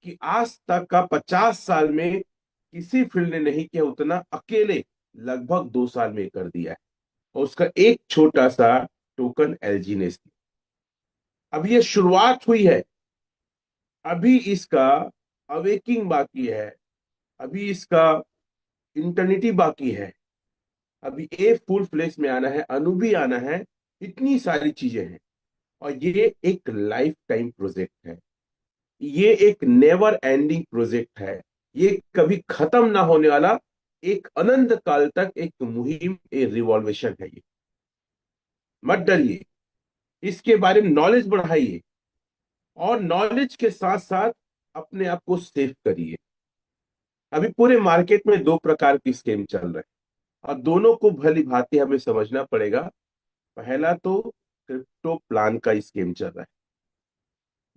कि आज तक का 50 साल में किसी फील्ड ने नहीं किया उतना अकेले लगभग 2 साल में कर दिया है। और उसका एक छोटा सा टोकन एलजी ने दिया। अब ये शुरुआत हुई है, अभी इसका अवेकिंग बाकी है, अभी इसका इंटरनिटी बाकी है, अभी ए फुल फ्लेश में आना है, अनु भी आना है। इतनी सारी चीजें हैं और ये एक लाइफ टाइम प्रोजेक्ट है। ये एक नेवर एंडिंग प्रोजेक्ट है। ये कभी खत्म ना होने वाला एक अनंत काल तक एक मुहिम, ए रिवॉल्वेशन है ये। मत डरिए, इसके बारे में नॉलेज बढ़ाइए और नॉलेज के साथ साथ अपने आप को सेव करिए। अभी पूरे मार्केट में दो प्रकार की स्कीम चल रहे हैं और दोनों को भली भांति हमें समझना पड़ेगा। पहला तो क्रिप्टो प्लान का स्कीम चल रहा है।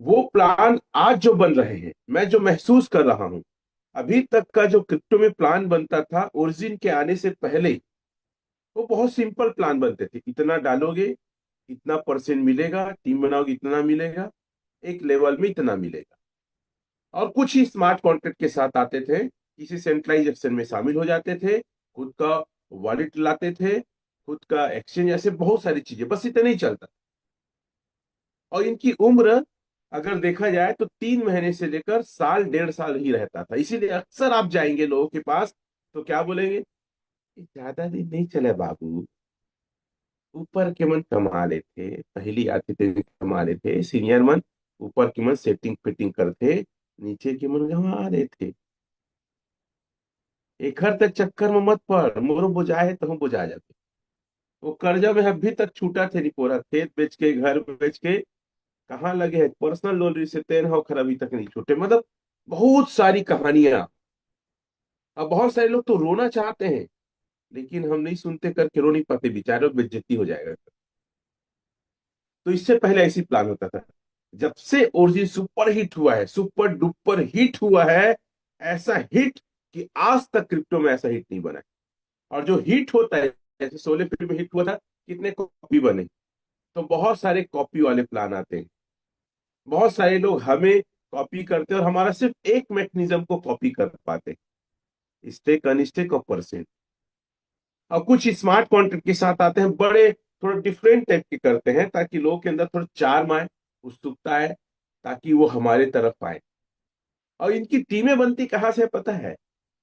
वो प्लान आज जो बन रहे हैं, मैं जो महसूस कर रहा हूं, अभी तक का जो क्रिप्टो में प्लान बनता था ओरिजिन के आने से पहले, वो बहुत सिंपल प्लान बनते थे। इतना डालोगे इतना परसेंट मिलेगा, टीम बनाओगे इतना मिलेगा, एक लेवल में इतना मिलेगा। और कुछ ही स्मार्ट कॉन्ट्रैक्ट के साथ आते थे, किसी सेंट्रलाइजेशन में शामिल हो जाते थे, खुद का वॉलेट लाते थे, खुद का एक्सचेंज, ऐसे बहुत सारी चीजें, बस इतना ही चलता। और इनकी उम्र अगर देखा जाए तो 3 महीने से लेकर साल 1.5 साल ही रहता था। इसीलिए अक्सर आप जाएंगे लोगों के पास तो क्या बोलेंगे, "ये ज्यादा दिन नहीं चले बाबू, ऊपर के मन कमा लेते, पहली आते थे कमा लेते, सीनियर मन ऊपर के मन सेटिंग फिटिंग करते, नीचे के मन गंवा लेते। एक घर तक चक्कर में मत पड़, मोरो बुझाए तो हम बुझा जाते। वो कर्जा में अभी तक छूटा थे नहीं पूरा, खेत बेच के घर बेच के कहाँ लगे हैं, पर्सनल लोन से तेन हो खर अभी तक नहीं छूटे। मतलब बहुत सारी कहानियां। अब बहुत सारे लोग तो रोना चाहते हैं लेकिन हम नहीं सुनते, करके रो नहीं पाते, बेचारों की बेइज्जती हो जाएगा। तो इससे पहले ऐसी प्लान होता था। जब से ओरिजिन सुपर हिट हुआ है, सुपर डुपर हिट हुआ है, ऐसा हिट कि आज तक क्रिप्टो में ऐसा हिट नहीं बना है। और जो हिट होता है, जैसे सोलह फिल्म में हिट हुआ था, कितने कॉपी बने, तो बहुत सारे कॉपी वाले प्लान आते हैं। बहुत सारे लोग हमें कॉपी करते हैं और हमारा सिर्फ एक मैकेनिज्म को कॉपी कर पाते हैं, स्टेक अनस्टेक और परसेंट। और कुछ स्मार्ट कॉन्ट्रैक्ट के साथ आते हैं, बड़े थोड़ा डिफरेंट टाइप के करते हैं ताकि लोगों के अंदर थोड़ा चार्म आए, उत्सुकता आए, ताकि वो हमारे तरफ आए। और इनकी टीमें बनती कहाँ से पता है?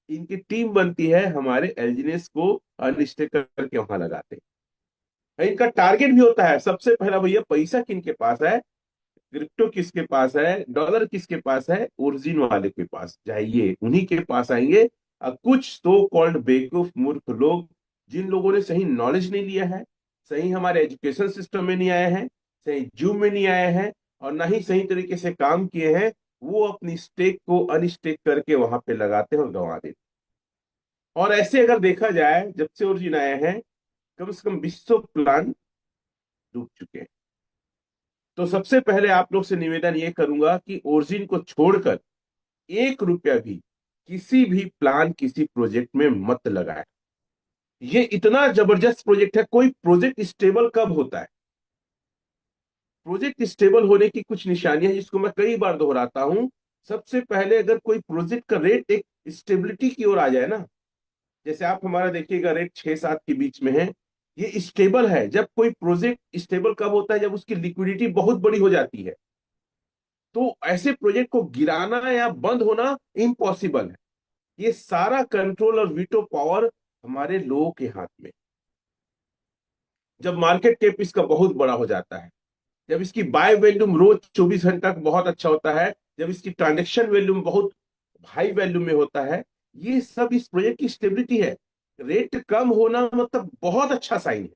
इनकी टीम बनती है हमारे एलजीनेस को अनस्टेक करके वहां लगाते हैं। इनका टारगेट भी होता है सबसे पहला, भैया पैसा किनके पास है, क्रिप्टो किसके पास है, डॉलर किसके पास है, ओरिजिन वाले के पास जाइए, उन्हीं के पास आएंगे। कुछ तो कॉल्ड बेवकूफ मूर्ख लोग, जिन लोगों ने सही नॉलेज नहीं लिया है, सही हमारे एजुकेशन सिस्टम में नहीं आए हैं, सही जूम में नहीं आए हैं और ना ही सही तरीके से काम किए हैं, वो अपनी स्टेक को अनस्टेक करके वहां पे लगाते हैं और गंवा देते हैं। और ऐसे अगर देखा जाए, जब से ओरिजिन आए हैं कम से कम 200 प्लान डूब चुके हैं। तो सबसे पहले आप लोग से निवेदन ये करूंगा कि ओरिजिन को छोड़कर 1 रुपया भी किसी भी प्लान, किसी प्रोजेक्ट में मत लगाए। ये इतना जबरदस्त प्रोजेक्ट है। कोई प्रोजेक्ट स्टेबल कब होता है? प्रोजेक्ट स्टेबल होने की कुछ निशानियां जिसको मैं कई बार दोहराता हूं। सबसे पहले अगर कोई प्रोजेक्ट का रेट एक स्टेबिलिटी की ओर आ जाए ना, जैसे आप हमारा देखिएगा रेट 6-7 के बीच में है, ये स्टेबल है। जब कोई प्रोजेक्ट स्टेबल कब होता है? जब उसकी लिक्विडिटी बहुत बड़ी हो जाती है। तो ऐसे प्रोजेक्ट को गिराना या बंद होना इम्पॉसिबल है। ये सारा कंट्रोल और वीटो पावर हमारे लोगों के हाथ में। जब मार्केट कैप इसका बहुत बड़ा हो जाता है, जब इसकी बाय वैल्यूम रोज 24 घंटा बहुत अच्छा होता है, जब इसकी ट्रांजेक्शन वैल्यूम बहुत हाई वैल्यू में होता है, ये सब इस प्रोजेक्ट की स्टेबिलिटी है। रेट कम होना मतलब बहुत अच्छा साइन है।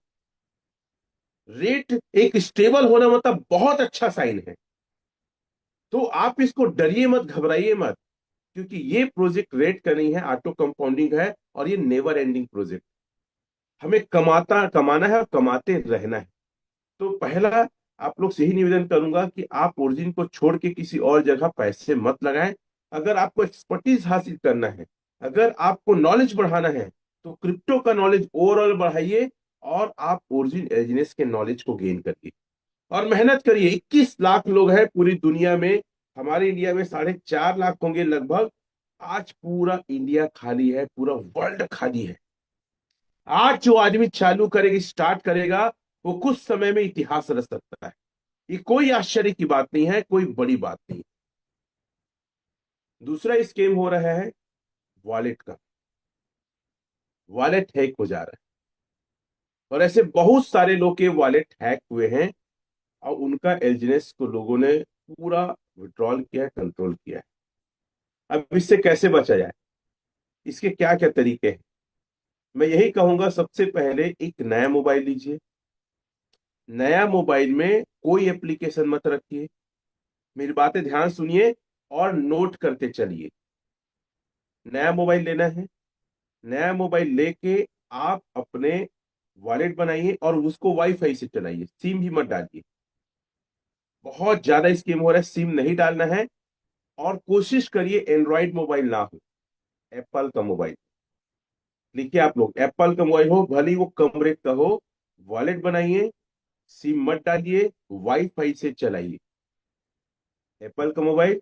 रेट एक स्टेबल होना मतलब बहुत अच्छा साइन है। तो आप इसको डरिए मत, घबराइए मत, क्योंकि ये प्रोजेक्ट रेट का नहीं है, ऑटो कंपाउंडिंग है और ये नेवर एंडिंग प्रोजेक्ट। हमें कमाना है और कमाते रहना है। तो पहला आप लोग से ही निवेदन करूंगा कि आप ओरिजिन को छोड़ के किसी और जगह पैसे मत लगाएं। अगर आपको एक्सपर्टीज हासिल करना है, अगर आपको नॉलेज बढ़ाना है, तो क्रिप्टो का नॉलेज ओवरऑल बढ़ाइए और आप ओरिजिन एजिनेस के नॉलेज को गेन करिए और मेहनत करिए। 21 लाख लोग हैं पूरी दुनिया में, हमारे इंडिया में 4.5 लाख होंगे लगभग। आज पूरा इंडिया खाली है, पूरा वर्ल्ड खाली है। आज जो आदमी चालू करेगा, स्टार्ट करेगा, वो कुछ समय में इतिहास रच सकता है। ये कोई आश्चर्य की बात नहीं है, कोई बड़ी बात नहीं। दूसरा स्कीम हो रहा है वॉलेट का। वॉलेट हैक हो जा रहा है, और ऐसे बहुत सारे लोग के वॉलेट हैक हुए हैं, और उनका एलिजिनेस को लोगों ने पूरा विड्रॉल किया है, कंट्रोल किया है। अब इससे कैसे बचा जाए, इसके क्या क्या तरीके हैं? मैं यही कहूंगा, सबसे पहले एक नया मोबाइल लीजिए। नया मोबाइल में कोई एप्लीकेशन मत रखिए। मेरी बातें ध्यान सुनिए और नोट करते चलिए। नया मोबाइल लेना है, नया मोबाइल लेके आप अपने वॉलेट बनाइए और उसको वाईफाई से चलाइए, सिम भी मत डालिए। बहुत ज्यादा स्कीम हो रहा है, सिम नहीं डालना है। और कोशिश करिए एंड्रॉइड मोबाइल ना हो, एप्पल का मोबाइल। लिखिए आप लोग, एप्पल का मोबाइल हो, भले ही वो कम रेट का हो। वॉलेट बनाइए, सिम मत डालिए, वाईफाई से चलाइए। एप्पल का मोबाइल,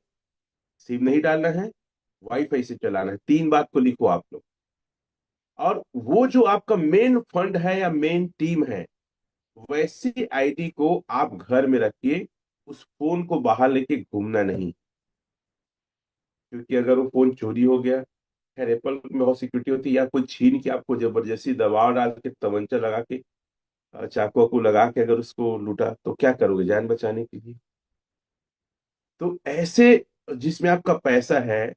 सिम नहीं डालना है, वाईफाई से चलाना है। 3 बात को लिखो आप लोग। और वो जो आपका मेन फंड है या मेन टीम है, वैसी आईडी को आप घर में रखिए। उस फोन को बाहर लेके घूमना नहीं, क्योंकि अगर वो फोन चोरी हो गया, खैर एप्पल में बहुत सिक्योरिटी होती है, या कोई छीन के आपको जबरदस्ती दबाव डाल के तमंचा लगा के, चाकू को लगा के अगर उसको लूटा, तो क्या करोगे जान बचाने के लिए? तो ऐसे जिसमें आपका पैसा है,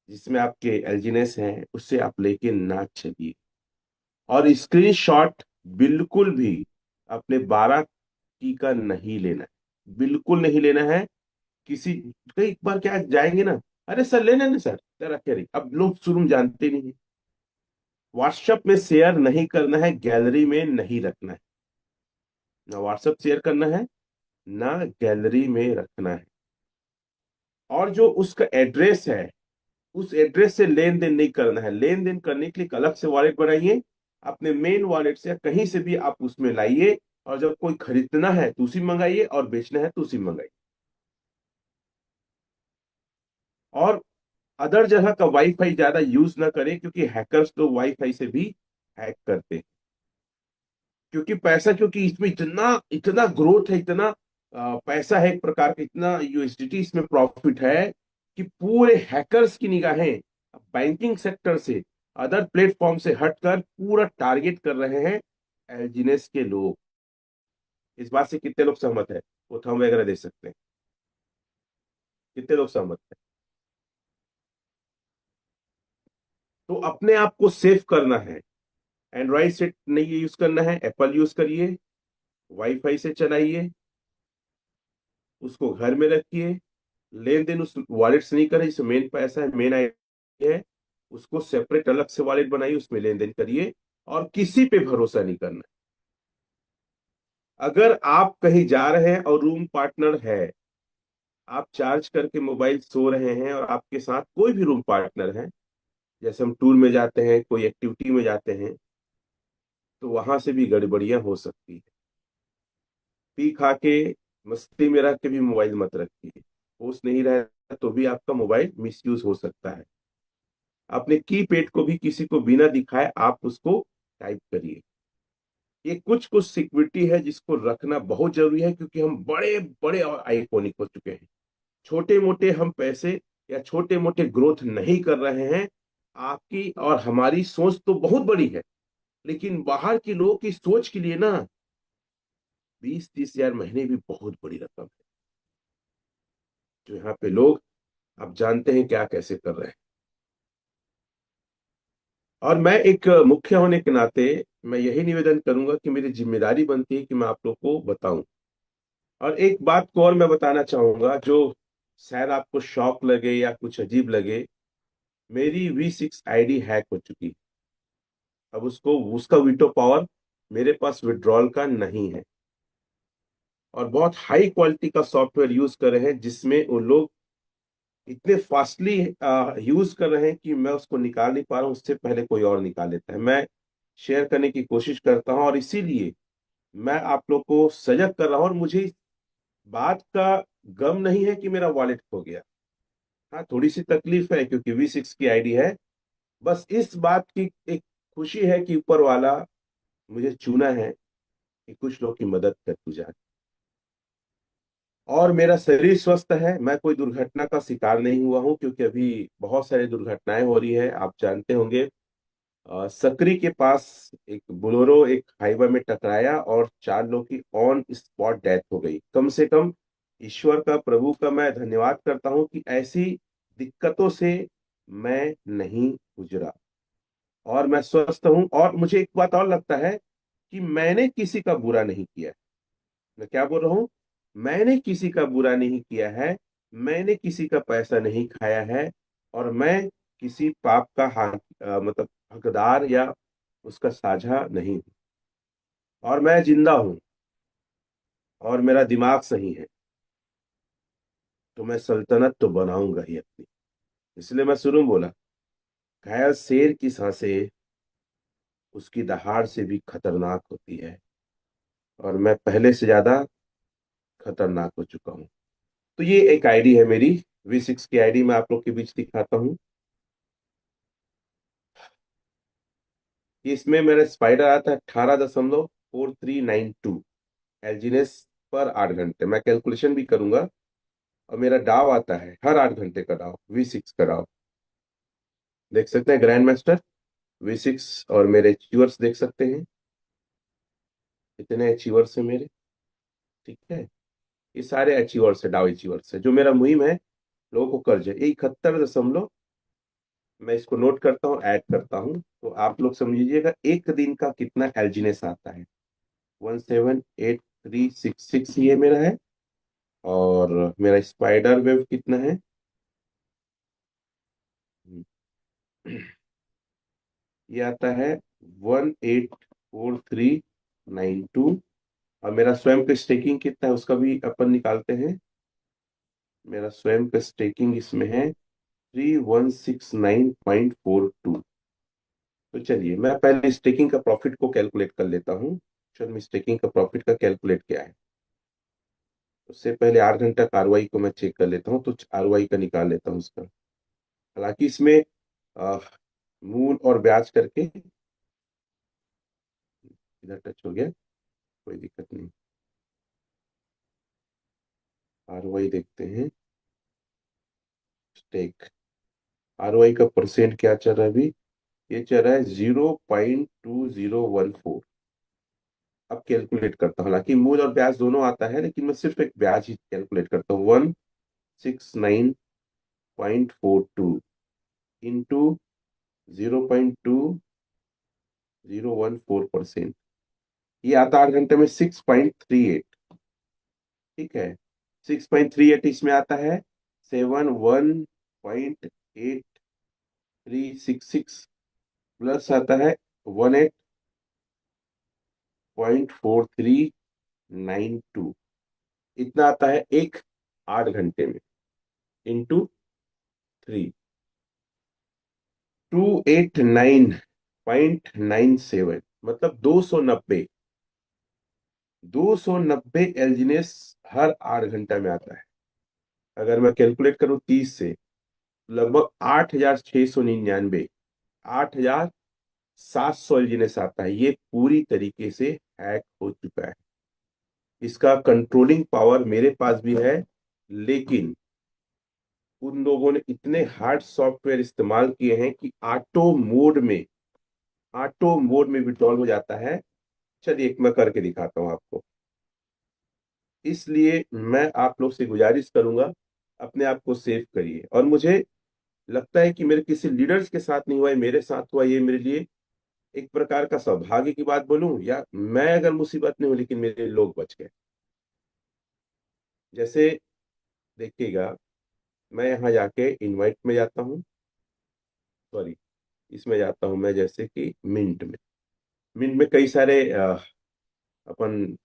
जिसमें आपके एल्जीनेस हैं, उससे आप लेके ना चलिए। और स्क्रीनशॉट बिल्कुल भी अपने 12 की का नहीं लेना है, बिल्कुल नहीं लेना है। किसी, कई बार क्या जाएंगे ना, अरे सर ले लेना सर, तेरा क्या रही, अब लोग शुरू में जानते नहीं है। व्हाट्सएप में शेयर नहीं करना है, गैलरी में नहीं रखना है। ना व्हाट्सएप शेयर करना है, ना गैलरी में रखना है। और जो उसका एड्रेस है, उस एड्रेस से लेन देन नहीं करना है। लेन देन करने के लिए एक अलग से वॉलेट बनाइए, अपने मेन वॉलेट से या कहीं से भी आप उसमें लाइए। और जब कोई खरीदना है तो उसी में मंगाइए, और बेचना है तो उसी में मंगाइए। और अदर जगह का वाईफाई ज्यादा यूज ना करें, क्योंकि हैकर्स तो वाईफाई से भी हैक करते हैं। क्योंकि पैसा, क्योंकि इसमें इतना इतना ग्रोथ है, इतना पैसा है एक प्रकार का, इतना यूएसडीटी इसमें प्रॉफिट है, कि पूरे हैकर्स की निगाहें बैंकिंग सेक्टर से, अदर प्लेटफॉर्म से हटकर पूरा टारगेट कर रहे हैं एल्जिनेस के लोग। इस बात से कितने लोग सहमत है? वो थंब वगैरह दे सकते हैं, कितने लोग सहमत है? तो अपने आप को सेफ करना है। एंड्रॉइड से नहीं यूज करना है, एप्पल यूज करिए, वाईफाई से चलाइए, उसको घर में रखिए। लेन देन उस वॉलेट से नहीं करें जिसमें मेन पैसा है, मेन आई है। उसको सेपरेट अलग से वॉलेट बनाइए, उसमें लेन देन करिए। और किसी पे भरोसा नहीं करना। अगर आप कहीं जा रहे हैं और रूम पार्टनर है, आप चार्ज करके मोबाइल सो रहे हैं, और आपके साथ कोई भी रूम पार्टनर है, जैसे हम टूर में जाते हैं, कोई एक्टिविटी में जाते हैं, तो वहां से भी गड़बड़ियां हो सकती है। पी खा के मस्ती में रह के भी मोबाइल मत रखिए। होश नहीं रहे तो भी आपका मोबाइल मिसयूज हो सकता है। अपने की पैड को भी किसी को बिना दिखाए आप उसको टाइप करिए। ये कुछ कुछ सिक्योरिटी है जिसको रखना बहुत जरूरी है, क्योंकि हम बड़े बड़े और आइकॉनिक हो चुके हैं। छोटे मोटे हम पैसे या छोटे मोटे ग्रोथ नहीं कर रहे हैं। आपकी और हमारी सोच तो बहुत बड़ी है, लेकिन बाहर के लोगों की सोच के लिए ना 20-30 हजार महीने भी बहुत बड़ी रकम है। जो यहाँ पे लोग, आप जानते हैं क्या कैसे कर रहे हैं। और मैं एक मुख्य होने के नाते मैं यही निवेदन करूंगा कि मेरी जिम्मेदारी बनती है कि मैं आप लोग को बताऊं। और एक बात को और मैं बताना चाहूंगा, जो शायद आपको शौक लगे या कुछ अजीब लगे। मेरी V6 आईडी हैक हो चुकी है। अब उसको, उसका वीटो पावर मेरे पास विड्रॉल का नहीं है। और बहुत हाई क्वालिटी का सॉफ्टवेयर यूज कर रहे हैं, जिसमें वो लोग इतने फास्टली यूज कर रहे हैं कि मैं उसको निकाल नहीं पा रहा हूँ, उससे पहले कोई और निकाल लेता है। मैं शेयर करने की कोशिश करता हूँ, और इसीलिए मैं आप लोग को सजग कर रहा हूँ। और मुझे इस बात का गम नहीं है कि मेरा वॉलेट खो गया। हाँ, थोड़ी सी तकलीफ है क्योंकि V6 की आईडी है। बस इस बात की एक खुशी है कि ऊपर वाला मुझे चुना है कि कुछ लोग की मदद कर तू जाए। और मेरा शरीर स्वस्थ है, मैं कोई दुर्घटना का शिकार नहीं हुआ हूँ, क्योंकि अभी बहुत सारी दुर्घटनाएं हो रही है, आप जानते होंगे। सकरी के पास एक बोलेरो एक हाईवे में टकराया और 4 लोग की ऑन स्पॉट डेथ हो गई। कम से कम ईश्वर का, प्रभु का मैं धन्यवाद करता हूँ कि ऐसी दिक्कतों से मैं नहीं गुजरा और मैं स्वस्थ हूँ। और मुझे एक बात और लगता है कि मैंने किसी का बुरा नहीं किया। मैं क्या बोल रहा हूँ? मैंने किसी का बुरा नहीं किया है, मैंने किसी का पैसा नहीं खाया है, और मैं किसी पाप का मतलब हकदार या उसका साझा नहीं हूँ। और मैं जिंदा हूँ और मेरा दिमाग सही है, तो मैं सल्तनत तो बनाऊंगा ही अपनी। इसलिए मैं शुरू में बोला, घायल शेर की सांसें उसकी दहाड़ से भी खतरनाक होती है, और मैं पहले से ज्यादा खतरनाक हो चुका हूँ। तो ये एक आईडी है मेरी, V6 की आईडी मैं आप लोग के बीच दिखाता हूँ। इसमें मेरा स्पाइडर आता है 18.4392 एलजीनेस पर 8 घंटे। मैं कैलकुलेशन भी करूंगा। और मेरा डाव आता है हर 8 घंटे का डाव, V6 का डाव। देख सकते हैं ग्रैंड मास्टर V6। और मेरे अचीवर्स देख सकते हैं, इतने अचीवर्स हैं मेरे। ठीक है, ये सारे अचीवर्स है, डाव अचीवर्स है। जो मेरा मुहिम है लोगों को कर्ज है, ये 71 दशमलव, मैं इसको नोट करता हूँ, ऐड करता हूँ, तो आप लोग समझिएगा एक दिन का कितना एल्जीनेस आता है। 178366 ये मेरा है। और मेरा स्पाइडर वेव कितना है? ये आता है 184392। और मेरा स्वयं का स्टेकिंग कितना है उसका भी अपन निकालते हैं। मेरा स्वयं का स्टेकिंग इसमें है 3169.42। तो चलिए मैं पहले स्टेकिंग का प्रॉफिट को कैलकुलेट कर लेता हूँ। चल, स्टेकिंग का प्रॉफिट का कैलकुलेट क्या है, उससे पहले 8 घंटा का आरओआई को मैं चेक कर लेता हूँ, तो आरओआई का निकाल लेता हूँ उसका। हालांकि इसमें अ, मूल और ब्याज करके इधर टच हो गया, कोई दिक्कत नहीं। आरओआई देखते हैं। स्टेक आरओआई का परसेंट क्या चल रहा है अभी? ये चल रहा है 0.2014। अब कैलकुलेट करता हूँ, हालांकि मूल और ब्याज दोनों आता है, लेकिन मैं सिर्फ एक ब्याज ही कैलकुलेट करता हूँ। 169.42 इंटू 0.2014%, ये आता 8 घंटे में 6.38। ठीक है, 6.38 इसमें आता है 71.8366, प्लस आता है 18.4392। इतना आता है एक 8 घंटे में, इंटू 3, 289.97, मतलब 290। 290 एलजीनेस हर 8 घंटा में आता है। अगर मैं कैलकुलेट करूं 30 से, लगभग 8699, 8700 एलजीनेस आता है। ये पूरी तरीके से हैक हो चुका है। इसका कंट्रोलिंग पावर मेरे पास भी है, लेकिन उन लोगों ने इतने हार्ड सॉफ्टवेयर इस्तेमाल किए हैं कि ऑटो मोड में विड्रॉल हो जाता है। चलिए एक मैं करके दिखाता हूँ आपको। इसलिए मैं आप लोग से गुजारिश करूंगा, अपने आप को सेव करिए। और मुझे लगता है कि मेरे किसी लीडर्स के साथ नहीं हुआ है, मेरे साथ हुआ। ये मेरे लिए एक प्रकार का सौभाग्य की बात बोलूं, या मैं अगर मुसीबत नहीं हूं लेकिन मेरे लोग बच गए। जैसे देखिएगा, मैं यहाँ जाके इनवाइट में जाता हूँ, सॉरी, इसमें जाता हूँ मैं, जैसे कि मिंट में। मिंट में कई सारे अपन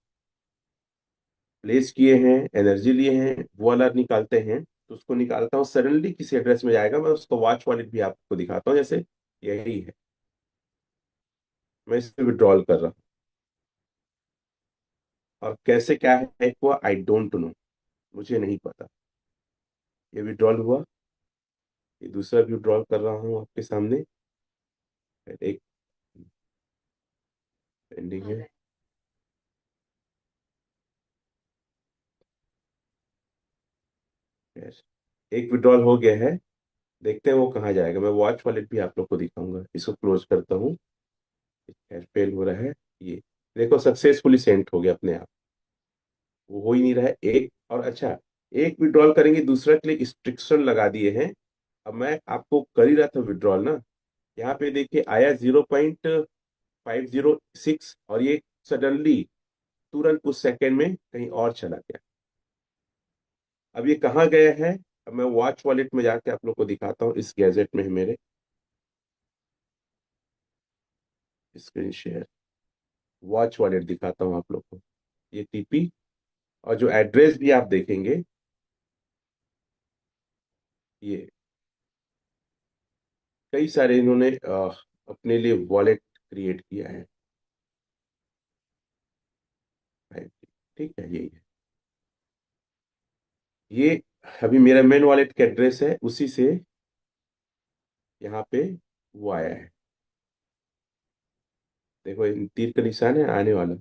प्लेस किए हैं, एनर्जी लिए हैं, वो वाला निकालते हैं। तो उसको निकालता हूँ, सडनली किसी एड्रेस में जाएगा, मैं उसको वॉच वॉलेट भी आपको दिखाता हूँ। जैसे यही है, मैं इसमें विड्रॉल कर रहा हूँ। और कैसे क्या है हुआ, आई डोंट नो। मुझे नहीं पता। ये विड्रॉल हुआ। ये दूसरा विड्रॉल कर रहा हूँ आपके सामने। एक पेंडिंग है। Yes. एक विड्रॉल हो गया है। देखते हैं वो कहाँ जाएगा। मैं वॉच वॉलेट भी आप लोग को दिखाऊंगा। इसको क्लोज करता हूँ। फेल हो रहा है। ये देखो, सक्सेसफुली सेंड हो गया अपने आप। वो हो ही नहीं रहा है एक और। अच्छा, एक विड्रॉल करेंगे, दूसरा के लिए रिस्ट्रिक्शन लगा दिए हैं। अब मैं आपको कर ही रहा था विड्रॉल ना। यहाँ पे देखिए आया 0.506, और ये सडनली तुरंत उस सेकंड में कहीं और चला गया। अब ये कहाँ गया है? अब मैं वॉच वॉलेट में जाके आप लोग को दिखाता हूँ। इस गैजेट में है मेरे। स्क्रीन शेयर, वॉच वॉलेट दिखाता हूँ आप लोग को। ये टीपी, और जो एड्रेस भी आप देखेंगे, ये कई सारे इन्होंने अपने लिए वॉलेट क्रिएट किया है। ठीक है, यही है। ये अभी मेरा मेन वॉलेट का एड्रेस है, उसी से यहाँ पे वो आया है। देखो, इन तीर का निशान है आने वाला।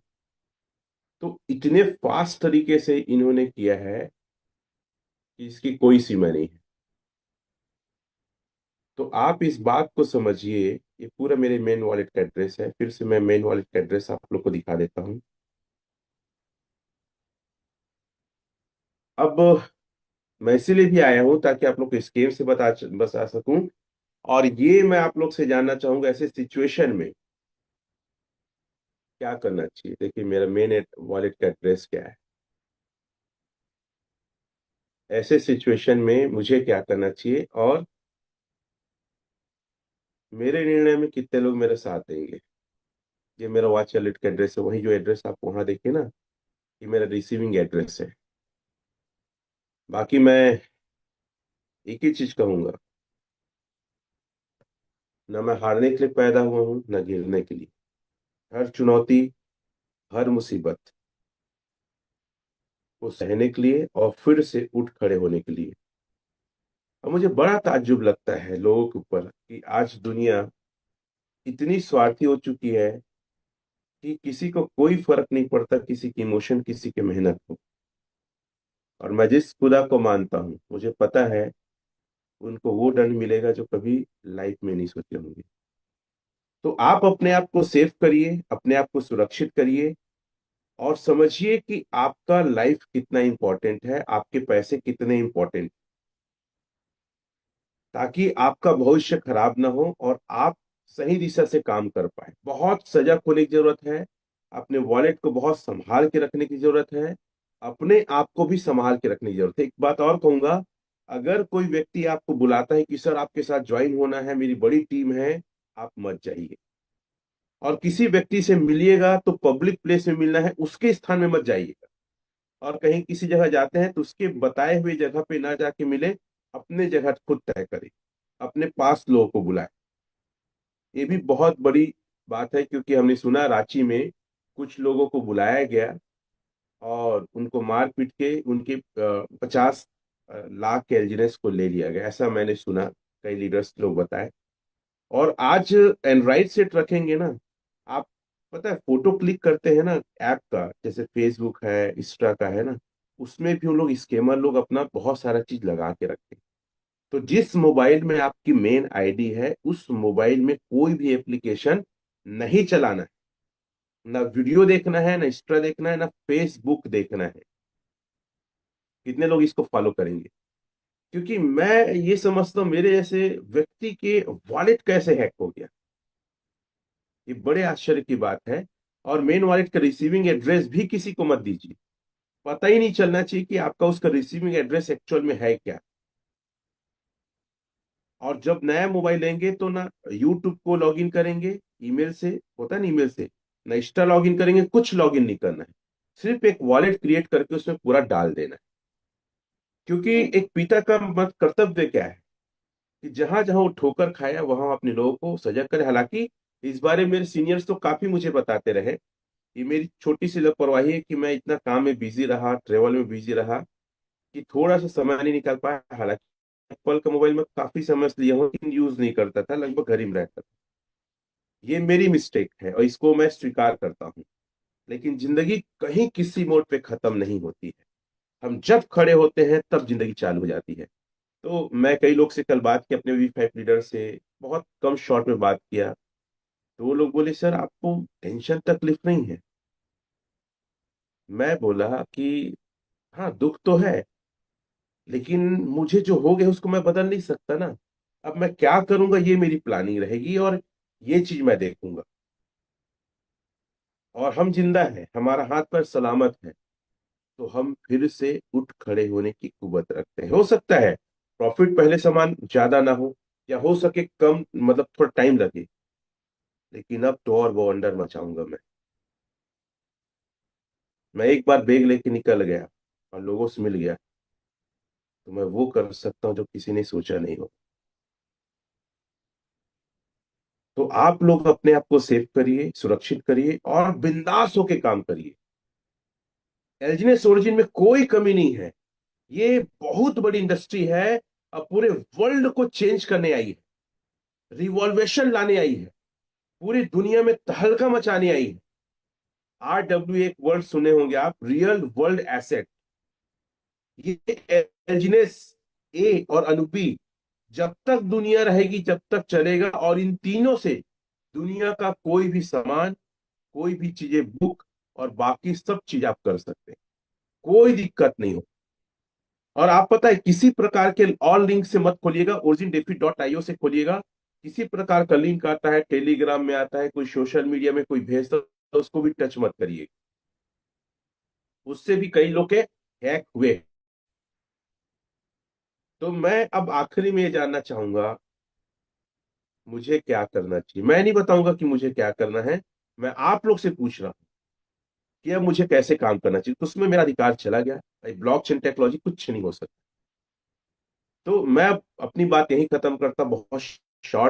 तो इतने फास्ट तरीके से इन्होंने किया है कि इसकी कोई सीमा नहीं है। तो आप इस बात को समझिए। ये पूरा मेरे मेन वॉलेट का एड्रेस है। फिर से मैं मेन वॉलेट का एड्रेस आप लोग को दिखा देता हूँ। अब मैं इसीलिए भी आया हूँ ताकि आप लोग को स्केम से बता सकूं। और ये मैं आप लोग से जानना चाहूंगा, ऐसे सिचुएशन में क्या करना चाहिए। देखिए, मेरा मेन वॉलेट का एड्रेस क्या है। ऐसे सिचुएशन में मुझे क्या करना चाहिए, और मेरे निर्णय में कितने लोग मेरे साथ देंगे। ये मेरा वॉच वॉलेट का एड्रेस है। वही जो एड्रेस आप वहां देखे ना, ये मेरा रिसीविंग एड्रेस है। बाकी मैं एक ही चीज कहूंगा, ना मैं हारने के लिए पैदा हुआ हूँ, ना गिरने के लिए। हर चुनौती, हर मुसीबत को सहने के लिए और फिर से उठ खड़े होने के लिए। और मुझे बड़ा ताज्जुब लगता है लोगों के ऊपर कि आज दुनिया इतनी स्वार्थी हो चुकी है कि किसी को कोई फर्क नहीं पड़ता, किसी की इमोशन, किसी की मेहनत को। और मैं जिस खुदा को मानता हूँ, मुझे पता है उनको वो दंड मिलेगा जो कभी लाइफ में नहीं सोचे होंगे। तो आप अपने आप को सेफ करिए, अपने आप को सुरक्षित करिए, और समझिए कि आपका लाइफ कितना इंपॉर्टेंट है, आपके पैसे कितने इंपॉर्टेंट, ताकि आपका भविष्य खराब ना हो और आप सही दिशा से काम कर पाए। बहुत सजग होने की जरूरत है। अपने वॉलेट को बहुत संभाल के रखने की जरूरत है। अपने आप को भी संभाल के रखने की जरूरत है। एक बात और कहूंगा, अगर कोई व्यक्ति आपको बुलाता है कि सर आपके साथ ज्वाइन होना है, मेरी बड़ी टीम है, आप मत जाइए। और किसी व्यक्ति से मिलिएगा तो पब्लिक प्लेस में मिलना है, उसके स्थान में मत जाइएगा। और कहीं किसी जगह जाते हैं तो उसके बताए हुए जगह पे ना जाके मिले, अपने जगह खुद तय करें, अपने पास लोगों को बुलाए। ये भी बहुत बड़ी बात है, क्योंकि हमने सुना रांची में कुछ लोगों को बुलाया गया और उनको मार पीट के उनके 50 लाख के एलजीनेस को ले लिया गया। ऐसा मैंने सुना, कई लीडर्स लोग बताए। और आज एंड्रॉइड सेट रखेंगे ना आप, पता है फोटो क्लिक करते हैं ना ऐप का, जैसे फेसबुक है, इंस्टा का है ना, उसमें भी उन लोग स्कैमर लोग अपना बहुत सारा चीज लगा के रखते हैं। तो जिस मोबाइल में आपकी मेन आईडी है, उस मोबाइल में कोई भी एप्लीकेशन नहीं चलाना है। ना वीडियो देखना है, ना इंस्टा देखना है, ना फेसबुक देखना है। कितने लोग इसको फॉलो करेंगे? क्योंकि मैं ये समझता हूँ मेरे जैसे व्यक्ति के वॉलेट कैसे हैक हो गया, ये बड़े आश्चर्य की बात है। और मेन वॉलेट का रिसीविंग एड्रेस भी किसी को मत दीजिए। पता ही नहीं चलना चाहिए कि आपका उसका रिसीविंग एड्रेस एक्चुअल में है क्या। और जब नया मोबाइल लेंगे तो ना यूट्यूब को लॉगिन करेंगे ईमेल से, होता है ना ईमेल से, ना इंस्टा लॉगिन करेंगे, कुछ लॉगिन नहीं करना है। सिर्फ एक वॉलेट क्रिएट करके उसमें पूरा डाल देना है। क्योंकि एक पिता का मत कर्तव्य क्या है कि जहां जहां वो ठोकर खाया वहां अपने लोगों को सजग करे। हालांकि इस बारे में मेरे सीनियर्स तो काफी मुझे बताते रहे। ये मेरी छोटी सी लापरवाही है कि मैं इतना काम में बिजी रहा, ट्रेवल में बिजी रहा, कि थोड़ा सा समय नहीं निकाल पाया। हालांकि एप्पल का मोबाइल में काफी समय से लिया हूँ, लेकिन यूज नहीं करता था, लगभग घर ही में रहता था। ये मेरी मिस्टेक है और इसको मैं स्वीकार करता हूँ। लेकिन जिंदगी कहीं किसी मोड़ पे खत्म नहीं होती है। हम जब खड़े होते हैं तब जिंदगी चालू हो जाती है। तो मैं कई लोग से कल बात की, अपने V5 लीडर से बहुत कम शॉर्ट में बात किया। तो वो लोग बोले, सर आपको टेंशन तकलीफ नहीं है? मैं बोला कि हाँ, दुख तो है, लेकिन मुझे जो हो गया उसको मैं बदल नहीं सकता ना। अब मैं क्या करूंगा, ये मेरी प्लानिंग रहेगी और ये चीज मैं देखूंगा। और हम जिंदा हैं, हमारा हाथ पैर सलामत है, तो हम फिर से उठ खड़े होने की कुवत रखते हैं। हो सकता है प्रॉफिट पहले समान ज्यादा ना हो, या हो सके कम, मतलब थोड़ा टाइम लगे, लेकिन अब तो और वो अंडर मचाऊंगा मैं एक बार बैग लेके निकल गया और लोगों से मिल गया, तो मैं वो कर सकता हूँ जो किसी ने सोचा नहीं हो। तो आप लोग अपने आप को सेव करिए, सुरक्षित करिए और बिंदास होके काम करिए। एल्जीनेस ओरिजिन में कोई कमी नहीं है। ये बहुत बड़ी इंडस्ट्री है। अब पूरे वर्ल्ड को चेंज करने आई है, रिवॉल्वेशन लाने आई है, पूरी दुनिया में तहलका मचाने आई है। RW एक वर्ड सुने होंगे आप, रियल वर्ल्ड एसेट। ये एल्जीनेस ए और अनुबी जब तक दुनिया रहेगी जब तक चलेगा, और इन तीनों से दुनिया का कोई भी सामान, कोई भी चीजें बुक और बाकी सब चीज आप कर सकते हैं, कोई दिक्कत नहीं हो। और आप पता है, किसी प्रकार के ऑल लिंक से मत खोलिएगा, origindefi.io से खोलिएगा। किसी प्रकार का लिंक आता है, टेलीग्राम में आता है, कोई सोशल मीडिया में कोई भेजता है, तो उसको भी टच मत करिए। उससे भी कई लोग के हैक हुए। तो मैं अब आखिरी में ये जानना चाहूंगा, मुझे क्या करना चाहिए। मैं नहीं बताऊंगा कि मुझे क्या करना है, मैं आप लोग से पूछ रहा हूं कि अब मुझे कैसे काम करना चाहिए। तो उसमें मेरा अधिकार चला गया भाई, ब्लॉकचेन टेक्नोलॉजी कुछ नहीं हो सकता। तो मैं अब अपनी बात यहीं खत्म करता, बहुत शॉर्ट